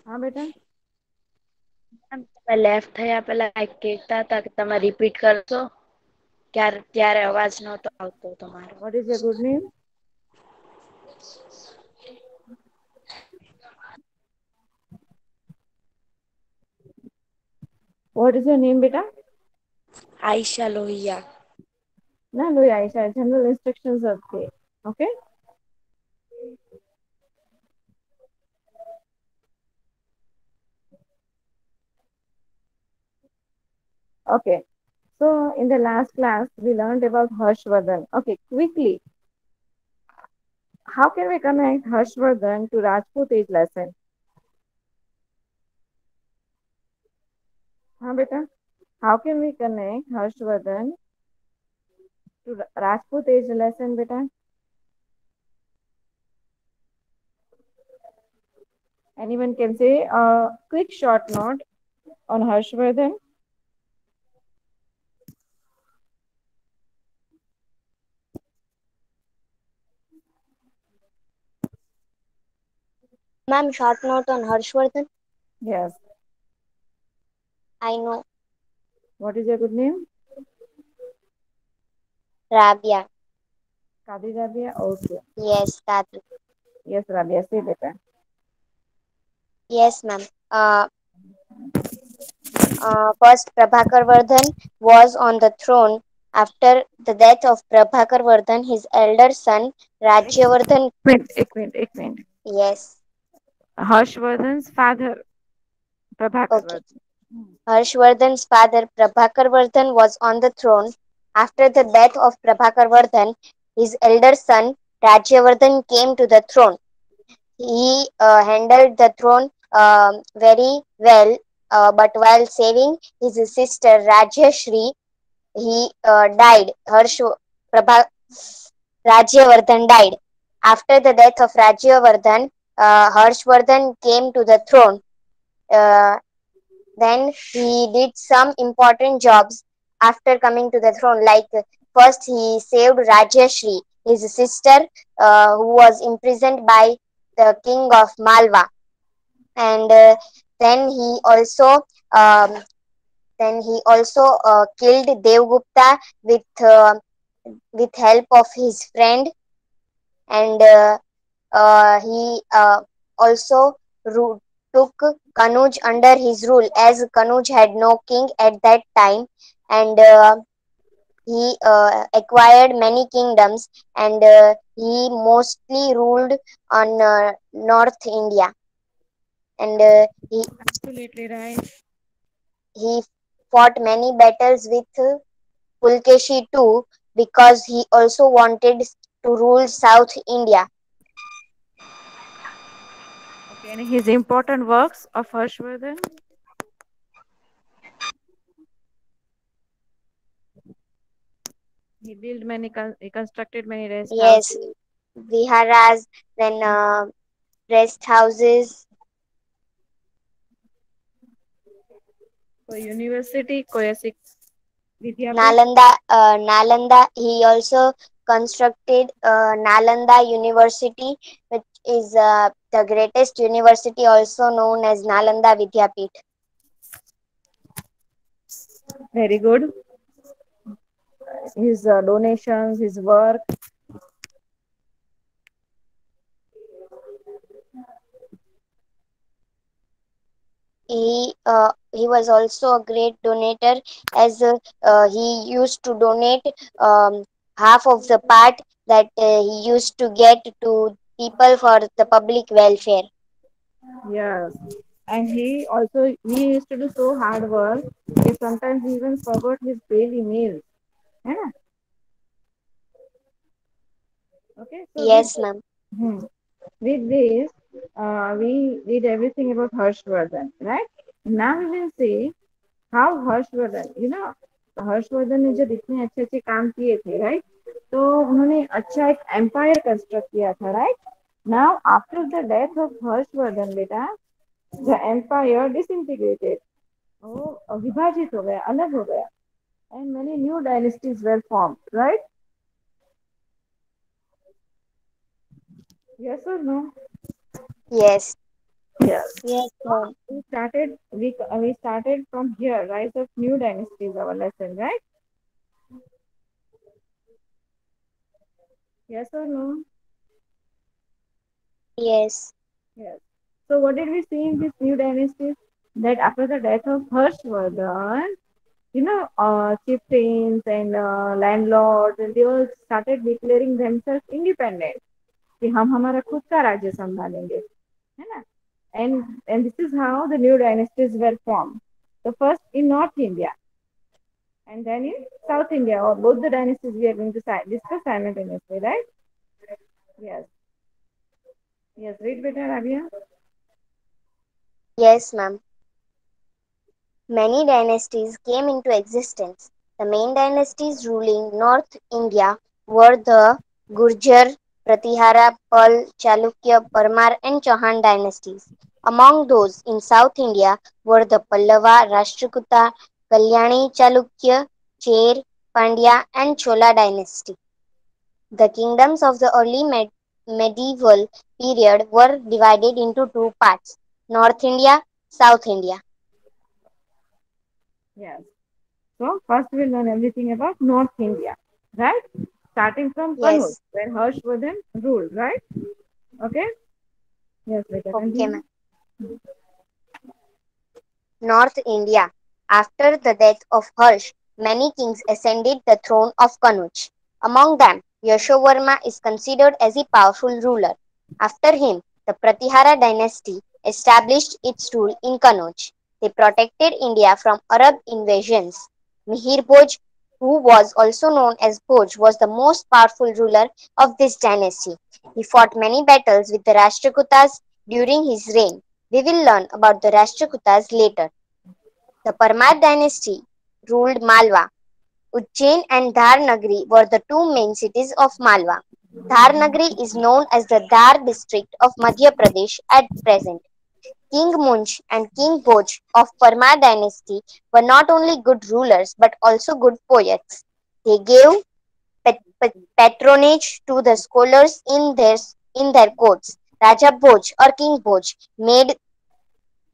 हाँ बेटा। તમે લેફ્ટ થયા પેલા કહેતા હતા કે તમે રિપીટ કરશો ત્યારે અવાજ નહોતો આવતો તમારો. What is your good name? What is your name, beta? Ayesha Lohia. No, no, Aisha. General instructions are there. Okay. Okay. So in the last class, we learned about Harshvardhan. Okay, quickly. How can we connect Harshvardhan to Rajput age lesson? Huh, beta? How can we connect Harshvardhan to Rajput age lesson, beta? Anyone can say a quick short note on Harshvardhan. Ma'am, short note on Harshvardhan. Yes. I know What is your good name? Rabia. Kadi Rabia. Okay. Yes, that. Yes, Rabia. Say beta. Yes, ma'am. First, Prabhakar Vardhan was on the throne. After the death of Prabhakar Vardhan, his elder son Rajyavardhan. Ek minute. Yes. Harshvardhan's father, Prabhakar Okay. Vardhan. Harshvardhan's father Prabhakar Vardhan was on the throne. After the death of Prabhakar Vardhan, his elder son Rajyavardhan came to the throne. He handled the throne very well, but while saving his sister Rajyashri, he died. Rajyavardhan died. After the death of Rajyavardhan, Harshvardhan came to the throne. Uh, then he did some important jobs after coming to the throne. Like first, he saved Rajyashri, his sister, who was imprisoned by the king of Malwa, and then he also um, killed Devgupta with help of his friend, and he also took Kanuj under his rule, as Kanuj had no king at that time, and he acquired many kingdoms, and he mostly ruled on North India, and Absolutely right. he fought many battles with Pulkeshi too, because he also wanted to rule South India. Okay, and his important works of Harshvardhan. He constructed many rest Yes, houses. viharas, then rest houses, For university, Koyasik Vidyapit. Nalanda. He also constructed Nalanda University, which is the greatest university, also known as Nalanda Vidyapit. Very good. His donations, his work. He was also a great donator, as he used to donate um, half of the part that he used to get to people for the public welfare. Yes. And he used to do so hard work. He sometimes even forgot his daily meals. Yeah. Okay. So Yes, ma'am. hmm, with this, we did everything about Harshvardhan, right? Now we will see how Harshvardhan Harshvardhan ने जब इतने अच्छे अच्छे काम किए थे right, तो उन्होंने अच्छा एक एम्पायर कंस्ट्रक्ट किया था right. Now after the death of Harshvardhan बेटा, द एम्पायर डिसइंटीग्रेटेड, वो विभाजित हो गया, अलग हो गया, and many new dynasties were formed right. Yes और no? Yes. Yes. Yes, ma'am. We started from here, rise of new dynasties, our lesson, right? Yes or no? Yes. Yes. So what did we see in these new dynasties? That after the death of Harshvardhan, chieftains and landlords, and they all started declaring themselves independent. कि हम हमारा खुद का राज्य संभालेंगे, है ना? And this is how the new dynasties were formed. The first in North India and then in South India, or both the dynasties we are going to discuss simultaneously, right? Yes. Yes. Read better, Rabia. Yes, ma'am. Many dynasties came into existence. The main dynasties ruling North India were the Gurjar, Pratihara, Pal, Chalukya, Parmar, and Chauhan dynasties. Among those in South India were the Pallava, Rashtrakuta, Kalyani, Chalukya, Chair, Pandya, and Chola dynasty. The kingdoms of the early medieval period were divided into two parts: North India, South India. Yes. So first we'll learn everything about North India, right? Starting from Kanuj, Yes, where Harshvardhan ruled, right? Okay. Yes, better okay, continue. ma'am. North India. After the death of Harsh, many kings ascended the throne of Kanuj. Among them, Yashovarma is considered as a powerful ruler. After him, the Pratihara dynasty established its rule in Kanuj. They protected India from Arab invasions. Mihir Bhoj, who was also known as Bhoj, was the most powerful ruler of this dynasty. He fought many battles with the Rashtrakutas during his reign. We will learn about the Rashtrakutas later. The Parmar dynasty ruled Malwa. Ujjain and Dhar Nagari were the two main cities of Malwa. Dhar Nagari is known as the Dhar district of Madhya Pradesh at present. King Munj and King Bhoj of Parmar dynasty were not only good rulers but also good poets. They gave patronage to the scholars in their courts. Raja Bhoj or King Bhoj made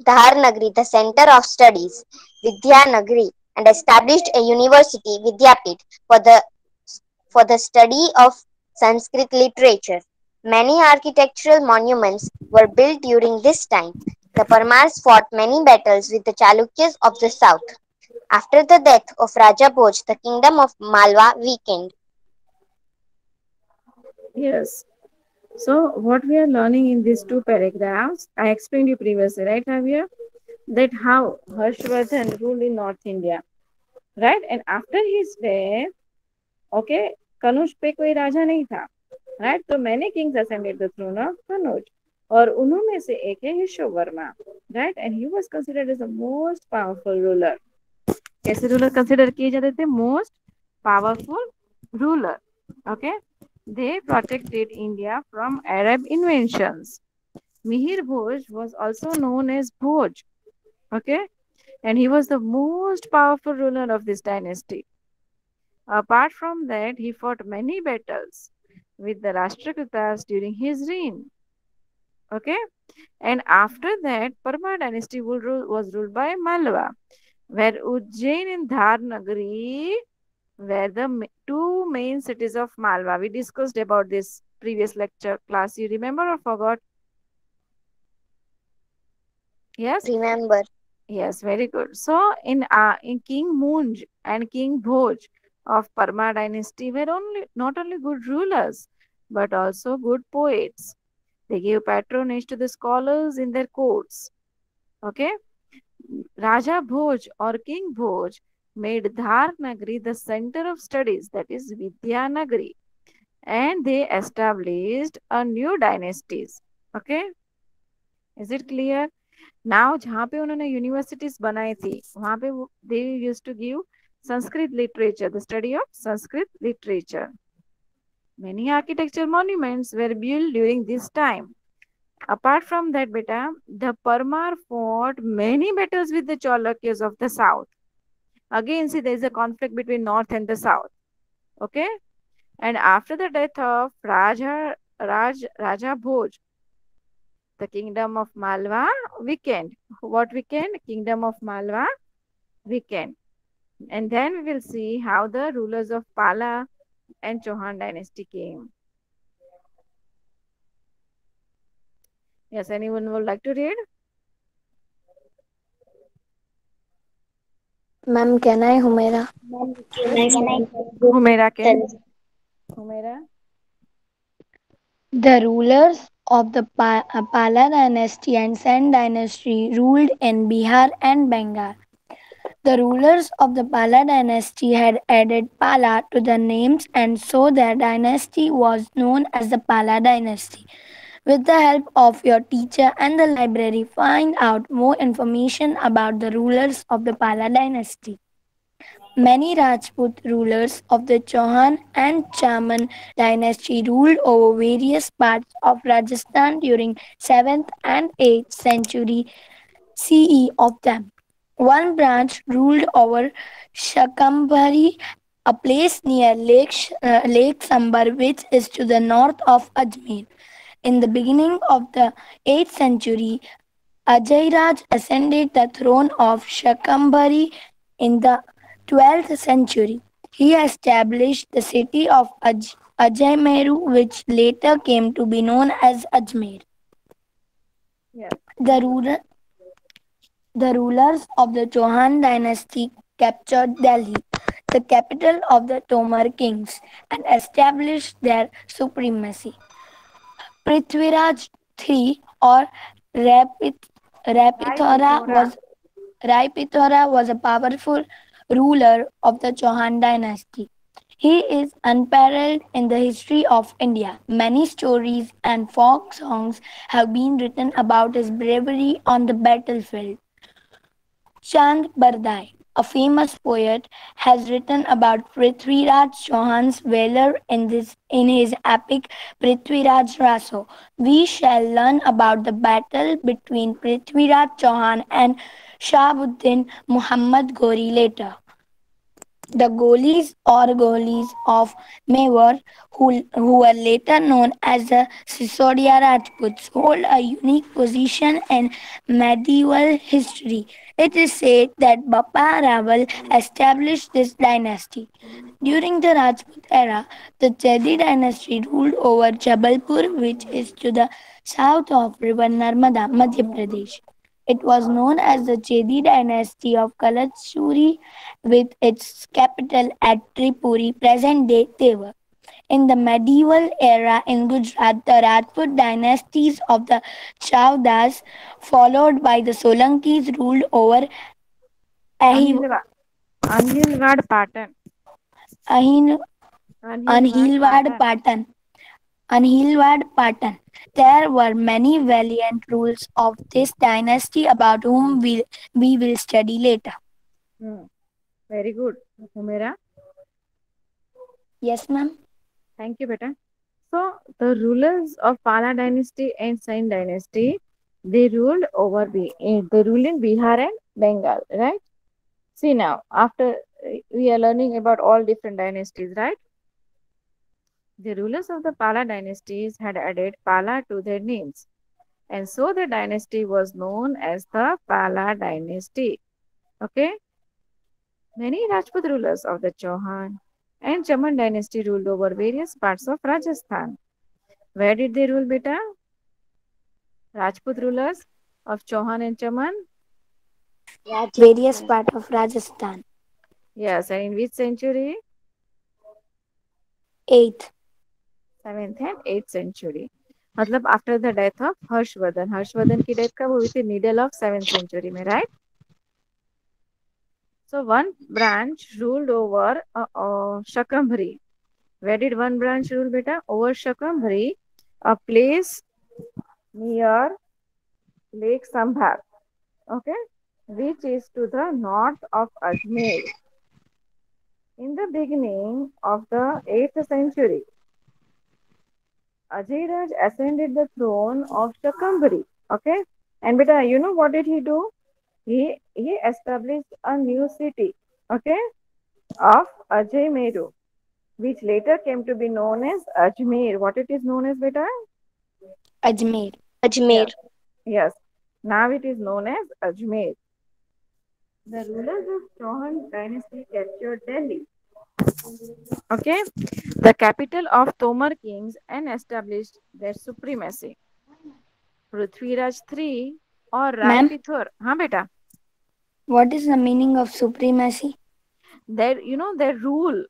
Dharanagari the center of studies, Vidyanagari, and established a university, Vidyapit, for the study of Sanskrit literature. Many architectural monuments were built during this time. The Parmars fought many battles with the Chalukyas of the south. After the death of Raja Bhoj, the kingdom of Malwa weakened. Yes. So what we are learning in these two paragraphs, I explained you previously, right, Javier? That how Harshvardhan ruled in North India, right? And after his death, okay, Kanuj पे कोई राजा नहीं था, right? तो many kings ascended the throne of Kannauj, और उन्होंने से एक है Yashovarma, right? And he was considered as the most powerful ruler. कैसे रूलर कंसीडर किए जाते थे? Most powerful ruler. Okay, they protected India from Arab invasions. Mihir Bhoj was also known as Bhoj, okay, and he was the most powerful ruler of this dynasty. Apart from that, he fought many battles with the Rashtrakutas during his reign. Okay, and after that, Parma dynasty was ruled by Malwa, where Ujjain and Dhar Nagari were the two main cities of Malwa. We discussed about this previous lecture class. You remember or forgot? Yes. Remember, Yes, very good. So in King Munj and King Bhoj of Parma dynasty were not only good rulers but also good poets. They gave patronage to the scholars in their courts. Okay, Raja Bhoj or King Bhoj made Dhar Nagari the center of studies, that is Vidyanagari, and they established a new dynasties. Okay, is it clear? Now जहाँ पे उन्होंने universities बनाई थी वहां पे they used to give Sanskrit literature, the study of Sanskrit literature. Many architectural monuments were built during this time. Apart from that, beta, the Parmar fought many battles with the Chalukyas of the south. Again, see, there is a conflict between north and the south. Okay, and after the death of Raja Bhoj, The kingdom of Malwa weakened. What weakened? Kingdom of Malwa weakened. And then we will see how the rulers of Pala and Chauhan dynasty came. Yes, anyone would like to read? Ma'am, can I, Humaira? Yes, Humaira can. Humaira? The rulers of the Pala dynasty and Sen dynasty ruled in Bihar and Bengal. The rulers of the Pala dynasty had added Pala to the names, and so their dynasty was known as the Pala dynasty. With the help of your teacher and the library, find out more information about the rulers of the Pala dynasty. Many Rajput rulers of the Chauhan and Chaman dynasty ruled over various parts of Rajasthan during 7th and 8th century CE of them. One branch ruled over Shakambhari, a place near Lake Sambar, which is to the north of Ajmer. In the beginning of the 8th century, Ajairaj ascended the throne of Shakambhari in the 12th century. He established the city of Ajaimeru, which later came to be known as Ajmer. Yes. The, ruler, the rulers of the Chauhan dynasty captured Delhi, the capital of the Tomar kings, and established their supremacy. Prithviraj III or Rapit, Rai Rapithora Pithora. was Raipithora was a powerful ruler of the Chauhan dynasty. He is unparalleled in the history of India. Many stories and folk songs have been written about his bravery on the battlefield. Chand Bardai, a famous poet, has written about Prithviraj Chauhan's valor in his epic Prithviraj Raso. We shall learn about the battle between Prithviraj Chauhan and Shahabuddin Muhammad Ghori later. The Golis of Mewar, who were later known as the Sisodia Rajputs, hold a unique position in medieval history. It is said that Bappa Rawal established this dynasty. During the Rajput era, the Chedi dynasty ruled over Jabalpur, which is to the south of river Narmada, Madhya Pradesh. It was known as the Chedi dynasty of Kalachuri, with its capital at Tripuri, present day Tewar. In the medieval era in Gujarat, the Rajput dynasties of the Chaudas, followed by the Solankis, ruled over Ahi- Anhilwad. Anhilwad Patan. Ahin- Anhilwad Anhilwad Patan. Patan. Anhilwad Patan. There were many valiant rulers of this dynasty about whom we will study later. Hmm. Very good. Humaira. Yes, ma'am. Thank you, beta. So the rulers of Pala dynasty and Sain dynasty, they ruled over they ruled in Bihar and Bengal, right? See now, after we are learning about all different dynasties, right? The rulers of the Pala dynasties had added Pala to their names, and so the dynasty was known as the Pala dynasty. Okay, many Rajput rulers of the Chauhan and Chaman dynasty ruled over various parts of Rajasthan. Where did they rule, beta? Rajput rulers of Chauhan and Chaman? Various part of Rajasthan. Yes, and in which century? 8th. 7th and 8th century. मतलब after the death of Harshvardhan. Harshvardhan की death कब हुई थी? Middle of 7th century में, right? So one branch ruled over Shakambhari. Where did one branch rule, beta? Over Shakambhari, a place near Lake Sambhar. Okay, which is to the north of Ajmer. In the beginning of the 8th century, Ajairaj ascended the throne of Shakambhari. Okay, and beta, you know what did he do? He established a new city. Okay, of Ajaimeru, which later came to be known as Ajmer. What it is known as, beta? Ajmer. Yes. Ajmer. Yes. Now it is known as Ajmer. The rulers of Chauhan dynasty captured Delhi. Okay. The capital of Tomar kings and established their supremacy. Prithviraj III और राय Ma'am, पिथौर हाँ बेटा what is the meaning of supremacy? their rule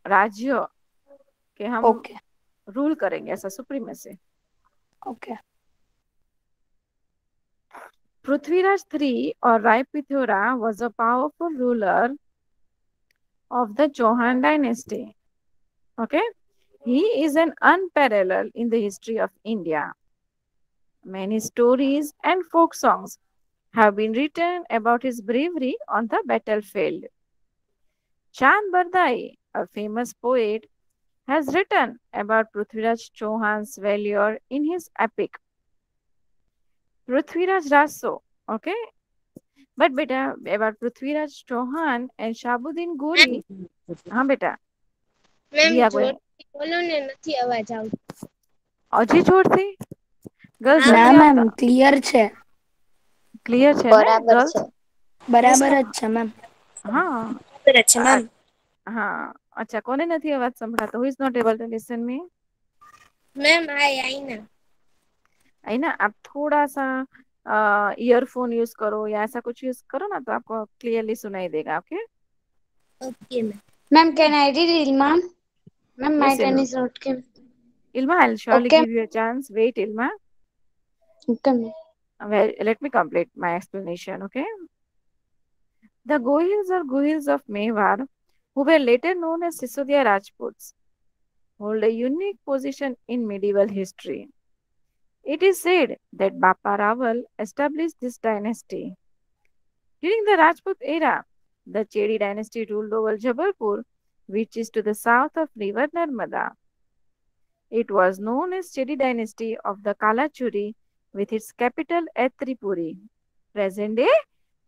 राज्य कि हम Okay, rule करेंगे ऐसा supremacy okay. Prithviraj III or Rai Pithora was a powerful ruler of the Chauhan dynasty. Okay, he is an unparalleled in the history of India. Many stories and folk songs have been written about his bravery on the battlefield. Chand Bardai, a famous poet, has written about Prithviraj Chauhan's valor in his epic Prithviraj Raso. Okay, but beta about Prithviraj Chauhan and Shabuddin ma'am Gori. हाँ बेटा ma'am we are going જોરથી બોલો ને નથી અવાજ આવતો. હજી જોરથી ગર્લ્સ હા નથી ના આવતા મેમ ક્લિયર છે ક્લિયર છે ને બરાબર ગર્લ્સ છે. બરાબર જ છે મેમ હા બરાબર છે મેમ. હા અચ્છા કોને નથી અવાજ સંભળાતો who is not able to listen me ma'am આઈ ના. है ना आप थोड़ा सा ईयरफोन यूज करो या ऐसा कुछ यूज करो ना तो आपको क्लियरली सुनाई देगा okay okay ma'am. Ma'am can I read Ilma? Ma'am my yes turn Ilma is not came. Ilma I'll surely okay give you a chance wait Ilma okay ma'am. well let me complete my explanation okay the Gohils or Gohils of Mewar who were later known as Sisodia Rajputs hold a unique position in medieval history. It is said that Bappa Rawal established this dynasty. During the Rajput era, the Chedi dynasty ruled over Jabalpur, which is to the south of river Narmada. It was known as Chedi dynasty of the Kalachuri with its capital at Tripuri, present day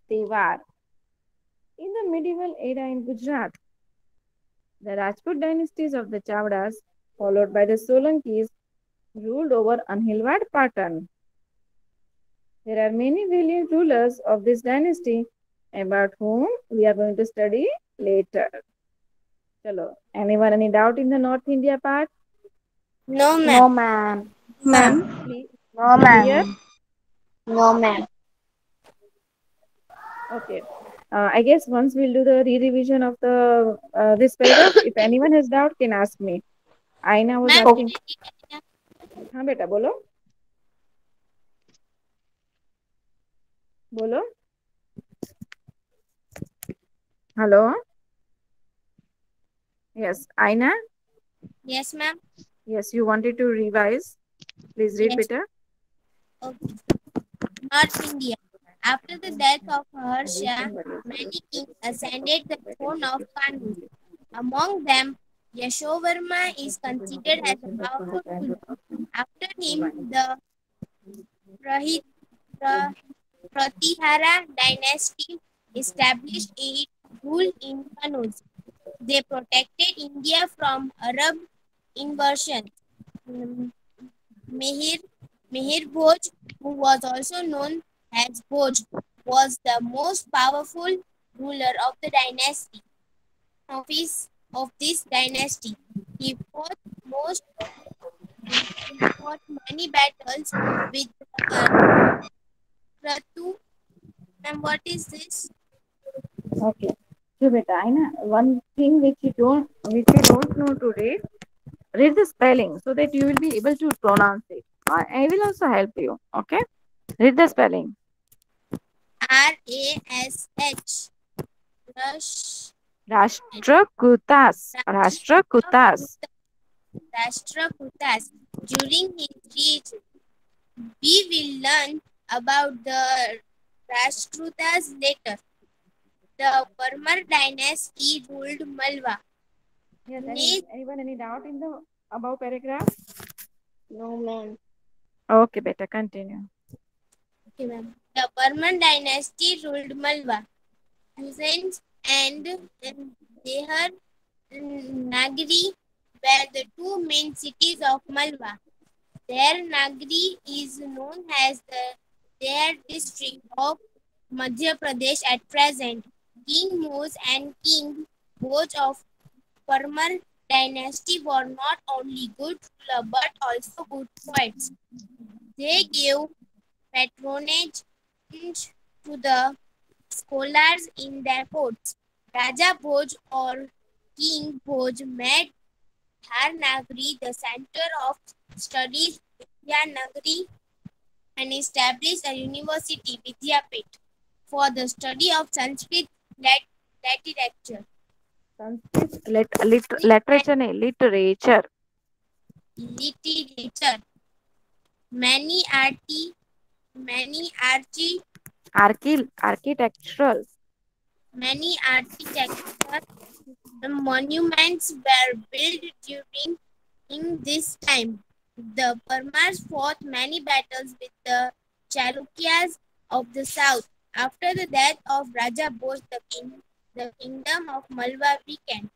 Tewar. In the medieval era in Gujarat, the Rajput dynasties of the Chavdas, followed by the Solankis, ruled over Anhilwad Patan. There are many valiant rulers of this dynasty about whom we are going to study later. Chalo, anyone any doubt in the North India part? No no ma'am. Ma'am ma'am. No ma'am. Clear? No ma'am. Okay. I guess once we'll do the re-revision of the this paragraph. If anyone has doubt, can ask me. Aina was ma'am asking. हाँ बेटा बोलो बोलो hello yes Aina yes ma'am. yes you wanted to revise please read yes. better okay. North India. After the death of Harsha, many kings ascended the throne of Kanu. Among them, Yashovarma is considered as a powerful ruler. After him, the Prahi- Pra- Pratihara dynasty established its rule in Kannauj. They protected India from Arab invasion. Mm, Mihir, Mihir Bhoj, who was also known as Bhoj, was the most powerful ruler of the dynasty. Of this dynasty, he fought most he fought many battles with the Kratu. And what is this? okay so beta Aina one thing which you don't know today read the spelling so that you will be able to pronounce it I will also help you okay read the spelling Rash. Rush. Rashtrakutas Rashtrakutas. During his reign, we will learn about the Rashtrakutas later. The Parmar dynasty ruled Malwa. yes Next, anyone any doubt in the above paragraph no ma'am. okay beta continue Okay, ma'am. The Parmar dynasty ruled Malwa. Husains and Dehar Nagari were the two main cities of Malwa. Their Nagari is known as the their district of Madhya Pradesh at present. King Mose and King Bhoj of Parmar dynasty were not only good rulers but also good poets. They gave patronage to the scholars in their courts. Raja Bhoj or King Bhoj made Dharnagari the center of studies Vidyanagari and established a university Vidyapit for the study of Sanskrit literature. Sanskrit And literature नहीं, literature. literature. Many many archi, Architectural. many architecture monuments were built during in this time. The Parmars fought many battles with the Chalukyas of the south. After the death of Raja Bose, the kingdom of Malwa weakened.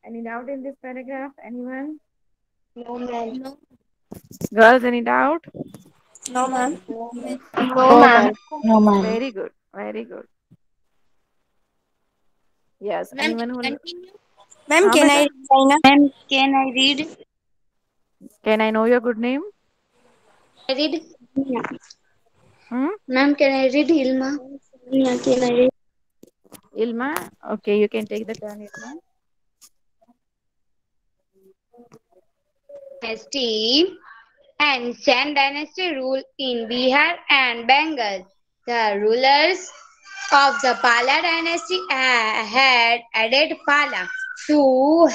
Any doubt in this paragraph? Anyone? No, ma'am. No, Girls, any doubt? No, ma'am. No, ma'am. No, ma'am. Very good. Very good. Yes. ma'am, Anyone who continue. Ma'am, हाँ can बेटा, I sign up? Ma'am, can I read? can I know your good name? I read? Hmm? Ma'am, can I read Hilma? Yeah, can I read? Ilma? Okay, you can take the turn, Ilma. Dynasty and Shan dynasty ruled in Bihar and Bengal. The rulers of the Pala dynasty had added Pala to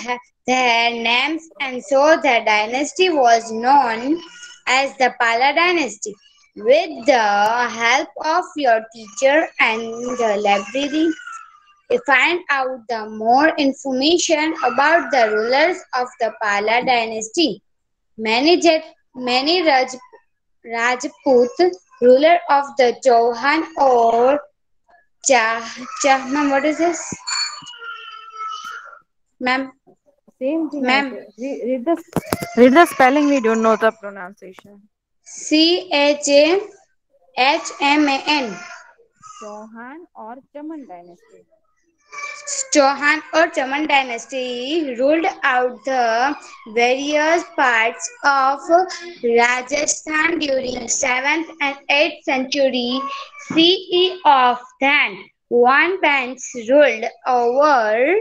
their names, and so the dynasty was known as the Pala dynasty. With the help of your teacher and the library, find out the more information about the rulers of the Pala dynasty. Many Rajput ruler of the Chauhan or ma'am, what is this? Ma'am, Same thing I ma'am, said. Read the spelling. We don't know the pronunciation. Chahman. Chauhan or Chaman dynasty. Chauhan or Chaman dynasty ruled out the various parts of Rajasthan during 7th and 8th century CE. Of then, one bench ruled over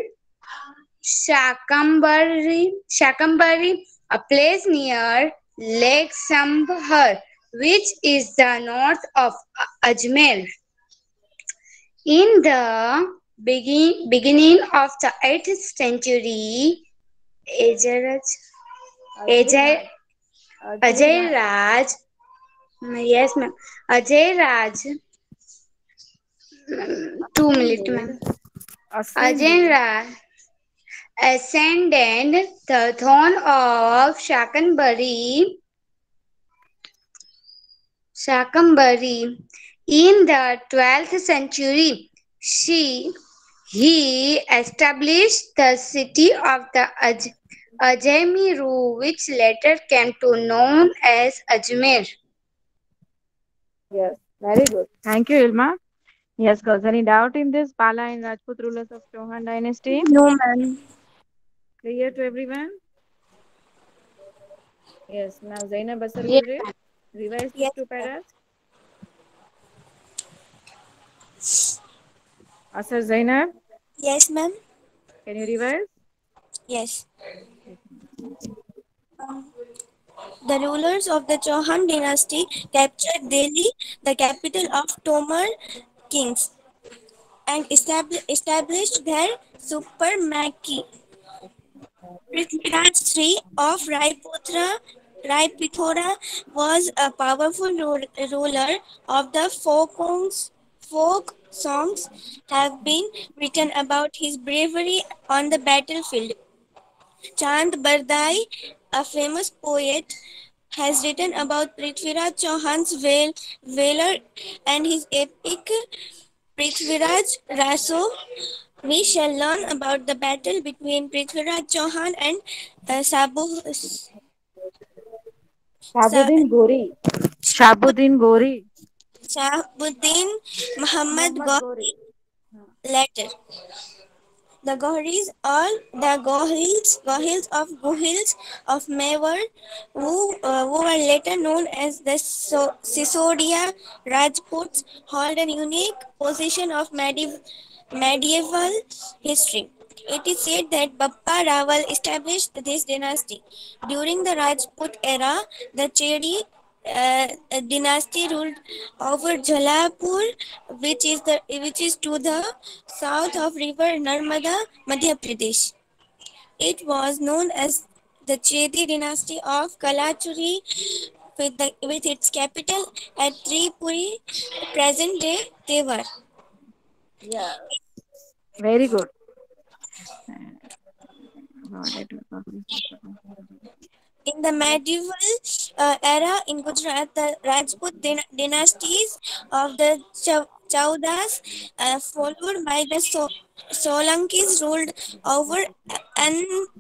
Shakambari, a place near Lake Sambhar, which is the north of Ajmer. In the beginning of the 8th century, Ajay Ajay Ajay Raj, yes ma'am, Ajay Raj, 2 minutes ma'am. Ajay Raj ascended the throne of Shakambari in the 12th century. He established the city of the Ajmeru, which later came to known as Ajmer. Yes, very good. Thank you, Ilma. Yes, girls. Any doubt in this? Pala and Rajput rulers of Chauhan dynasty? No, ma'am. Clear to everyone? Yes. Now Zainab Basar Yes, will read. Revise these Yes, two ma'am. paras. Asar Zainab, Yes, ma'am. can you revise? Yes. The rulers of the Chauhan dynasty captured Delhi, the capital of Tomar kings, and established their supremacy. Prithviraj III of Raipithora was a powerful ruler of the folk songs have been written about his bravery on the battlefield. Chand Bardai, a famous poet, has written about Prithviraj Chauhan's valor and his epic Prithviraj Raso. We shall learn about the battle between Prithviraj Chauhan and Shabuddin Gori. Shabuddin Gori. Shahabuddin Muhammad Muhammad Ghori Gori. later. The Gohils of Mewar, who were later known as the Sisodia Rajputs, hold a unique position of medieval history. It is said that Bappa Rawal established this dynasty. During the Rajput era, the Chedi dynasty ruled over Jalapur, which is to the south of River Narmada, Madhya Pradesh. It was known as the Chedi dynasty of Kalachuri, with its capital at Tripuri, present day Tewar. Yeah, very good. In the medieval era in Gujarat, the Rajput dynasties of the Chaudas, followed by the Solankis, ruled over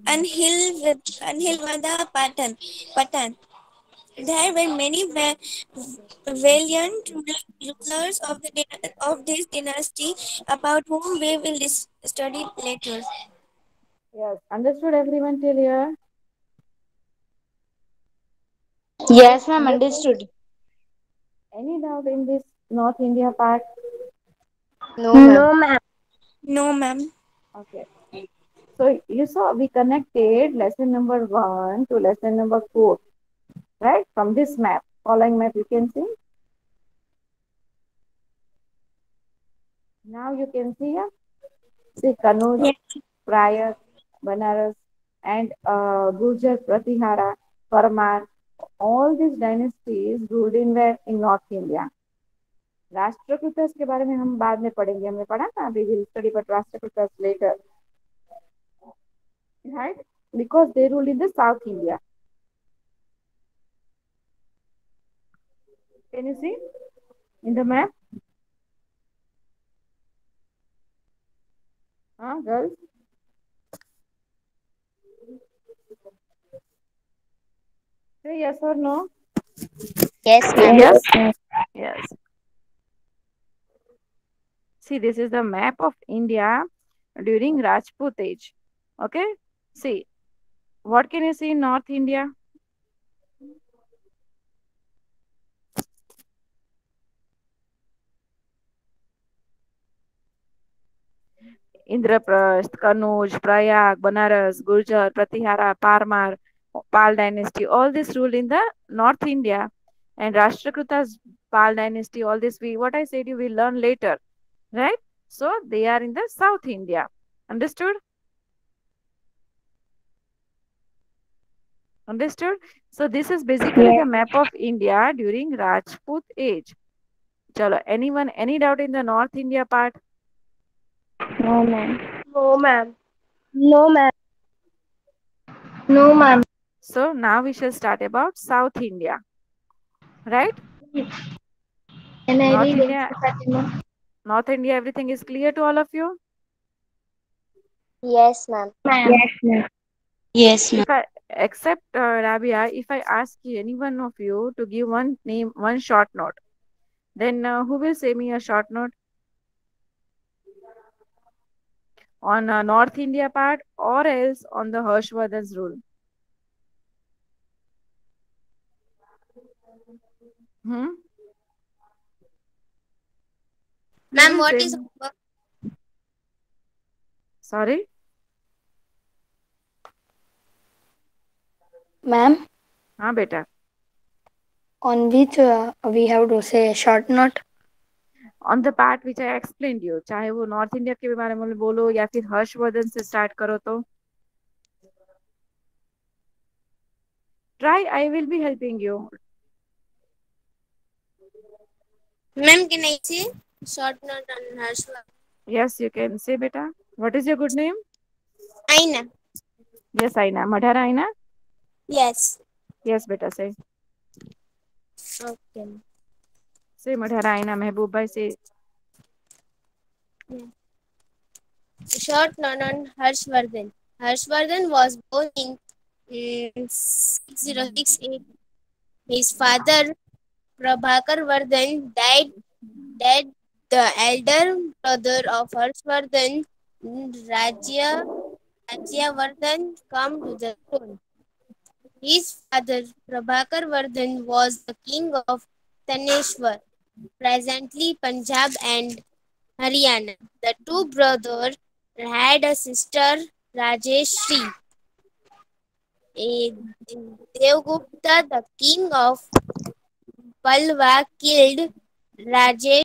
Anhilvada Patan. There were many valiant rulers of this dynasty, about whom we will study later. Yes, understood everyone till here? Yes, ma'am, Understood? understood. Any doubt in this North India part? No, ma'am. No, ma'am. No, ma'am. Okay. So you saw we connected lesson number 1 to lesson number 4, right? From this map, following map you can see. Now you can see here. See Kanuj, Prayag, Banaras, and Gurjar, Pratihara, Parmar. All these dynasties ruled in where in North India. राष्ट्रकूटस के बारे में हम बाद में पढ़ेंगे हमने पढ़ा ना we will study about राष्ट्रकूटस later, right? Because they ruled in the South India. Can you see in the map? Girls? Say yes or no? Yes, ma'am. Yes. Yes. See, this is the map of India during Rajput age. Okay. See, what can you see in North India? Indraprasth, Kanuj, Prayag, Banaras, Gurjar, Pratihara, Parmar, Pal dynasty, all this ruled in the North India. And Rashtrakruta's Pal dynasty, all this what I said you will learn later, right? So they are in the South India. Understood? Understood? So this is basically the map of India during Rajput age. Chalo, anyone, any doubt in the North India part? No, ma'am. No, ma'am. No, ma'am. No, ma'am. So now we shall start about South India, right? Can I North read it, India, Fatima? North India, everything is clear to all of you? Yes, ma'am. Ma'am. Yes, ma'am. Yes, ma'am. If I except Rabia, if I ask you, any one of you to give one name, one short note, then who will say me a short note on North India part or else on the Harshvardhan's rule? Hmm? Who Ma'am, will what say is me? Sorry? Ma'am, हाँ बेटा. on which we have to say short note? On the part which I explained you, चाहे वो north India के बारे में बोलो या फिर हर्षवर्धन से स्टार्ट करो तो try, I will be helping you. Ma'am, can I say short note on Harshwa? Yes, you can say beta. What is your good name? Aina. Yes, Aina. Madhara Aina? Yes. Yes, beta, say. Okay. Say Madhara Aina. Mehboob bhai, say. Short note on Harshvardhan. Harshvardhan was born in 6068 His father, Prabhakar Vardhan, died. The elder brother of Harshvardhan, Rajyavardhan, came to the throne. His father, Prabhakar Vardhan, was the king of Taneshwar, presently Punjab and Haryana. The two brothers had a sister, Rajeshri. Devgupta, the king of Palwa, killed Rajesh